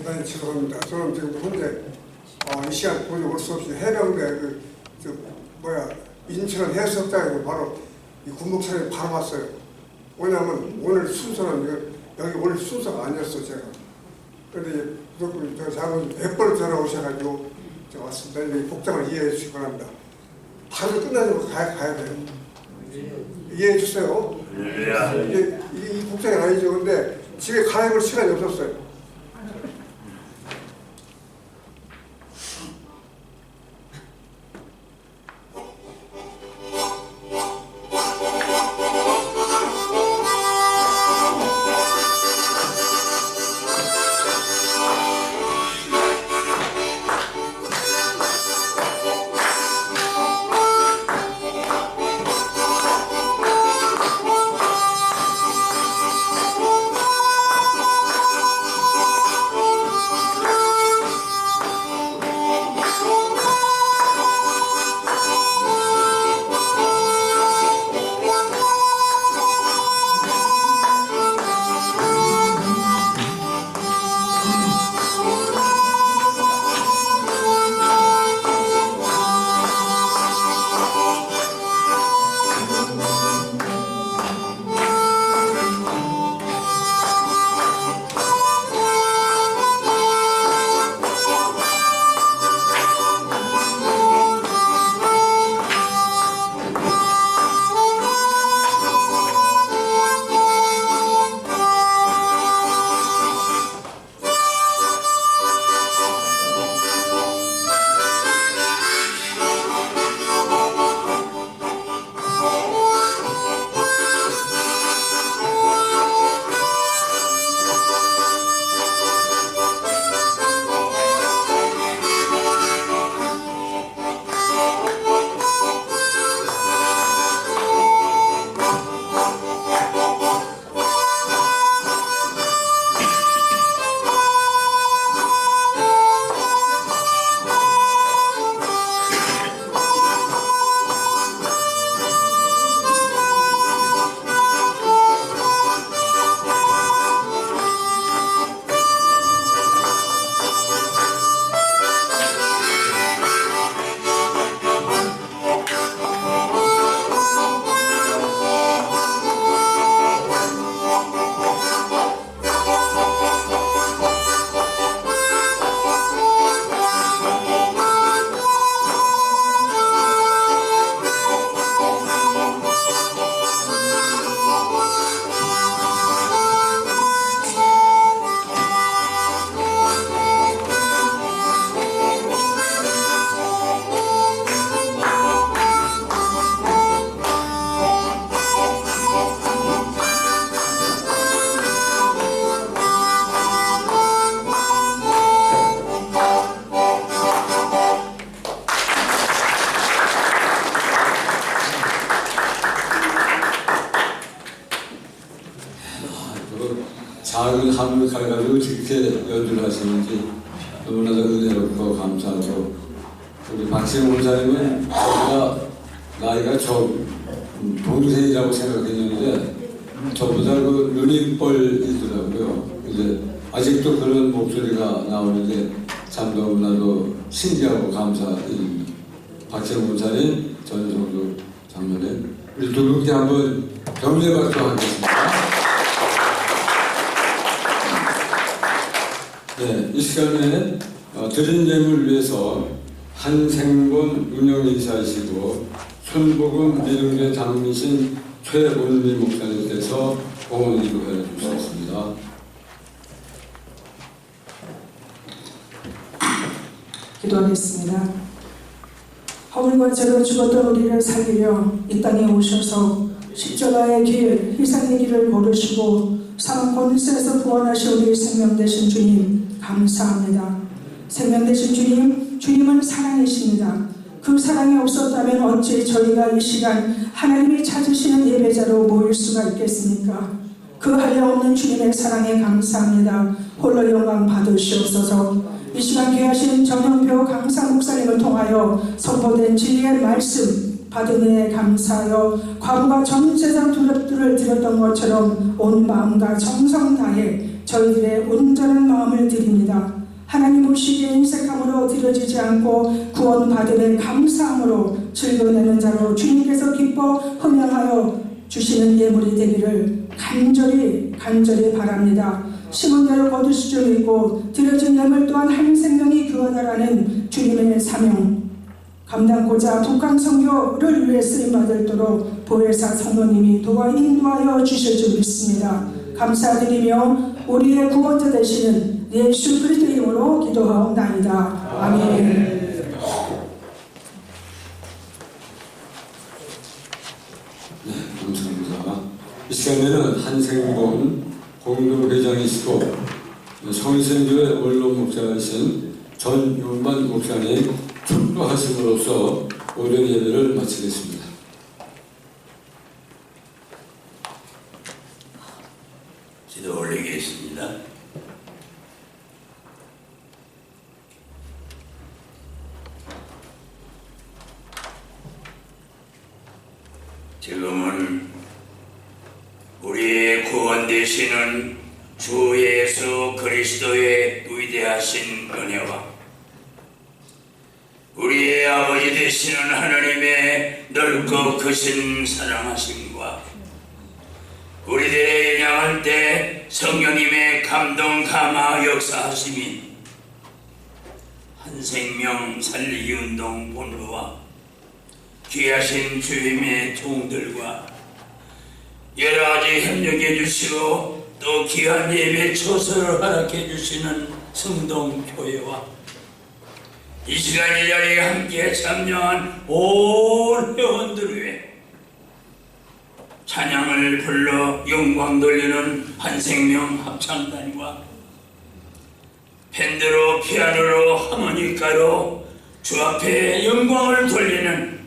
대단히 죄송합니다. 저는 지금 현재 이 시간 도저히 올 수 없이 해병대 인천 해수욕장에서 바로 이 군복차에 바로 왔어요. 왜냐하면 오늘 순서는 여기 올 순서가 아니었어 제가. 그런데 무조건 저 장군 100번을 전화오셔가지고 제가 왔습니다. 이 복장을 이해해 주시기 바랍니다. 바로 끝나고 가야 돼요. 이해해 주세요. 이 복장이 아니죠. 근데 집에 갈아입을 시간이 없었어요. 작은 함을 가지고 이렇게 연주를 하시는지 너무나도 은혜롭고 감사하죠. 우리 박세웅 원사님은 저보다 나이가 동생이라고 생각했는데 저보다 그 눈이 뻘이더라고요. 이제 아직도 그런 목소리가 나오는데 참 너무나도 신기하고 감사드립니다. 박세웅 원사님, 전성조 장로님, 우리 두 분께 한번 격려 박수 하겠습니다. 네, 이 시간에 드린 예물 위해서 한생본 운영인사이시고 순복음 미륵교 장미신 최원미 목사님께서 공헌 기도해 주셨습니다. 기도하겠습니다. 허물과죄로 죽었던 우리를 살리려 이 땅에 오셔서 십자가의 길, 희생의 길을 걸으시고 사망 권세에서 구원하신 우리 생명 되신 주님 감사합니다. 생명 되신 주님, 주님은 사랑이십니다. 그 사랑이 없었다면 어찌 저희가 이 시간 하나님이 찾으시는 예배자로 모일 수가 있겠습니까? 그 한량없는 주님의 사랑에 감사합니다. 홀로 영광 받으시옵소서. 이 시간 귀하신 정영표 강사 목사님을 통하여 선포된 진리의 말씀 받은 은혜에 감사하여 과부가 전 세상 두렵들을 드렸던 것처럼 온 마음과 정성 다해 저희들의 온전한 마음을 드립니다. 하나님 보시기에 인색함으로 드려지지 않고 구원받음에 감사함으로 즐거워내는 자로 주님께서 기뻐 헌양하여 주시는 예물이 되기를 간절히 바랍니다. 심은 대로 거두실 줄 믿고 드려진 예물 또한 한 생명이 귀하다라는 주님의 사명 감당고자 북한 선교를 위해 쓰임받을도록 보혜사 성모님이 도와 인도하여 주실 줄 믿습니다. 감사드리며 우리의 구원자 되시는 예수 그리스도 이름으로 기도하옵나이다. 아멘. 네, 감사합니다. 이 시간에는 한생봉 공동회장이시고 성신교회 원로 목사이신 전윤만 목사님 축도하심으로써 오늘 예배를 마치겠습니다. 기도 올리겠습니다. 지금은 우리의 구원 되시는 주 예수 그리스도의 위대하신 은혜와 우리의 아버지 되시는 하나님의 넓고 크신 사랑하심과 우리들의 연약할 때 성령님의 감동 감화 역사하심이 한생명 살리기 운동 본부와 귀하신 주님의 종들과 여러 가지 협력해 주시고 또 귀한 예배 초소를 허락해 주시는 성동교회와 이 시간 이 자리에 함께 참여한 온 회원들 위해 찬양을 불러 영광 돌리는 한생명 합창단과 밴드로 피아노로 하모니카로 주 앞에 영광을 돌리는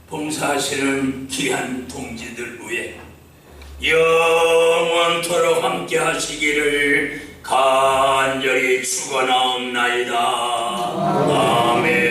봉사하시는 귀한 동지들 위해 영원토록 함께 하시기를 간절히 축원하옵나이다. 아멘.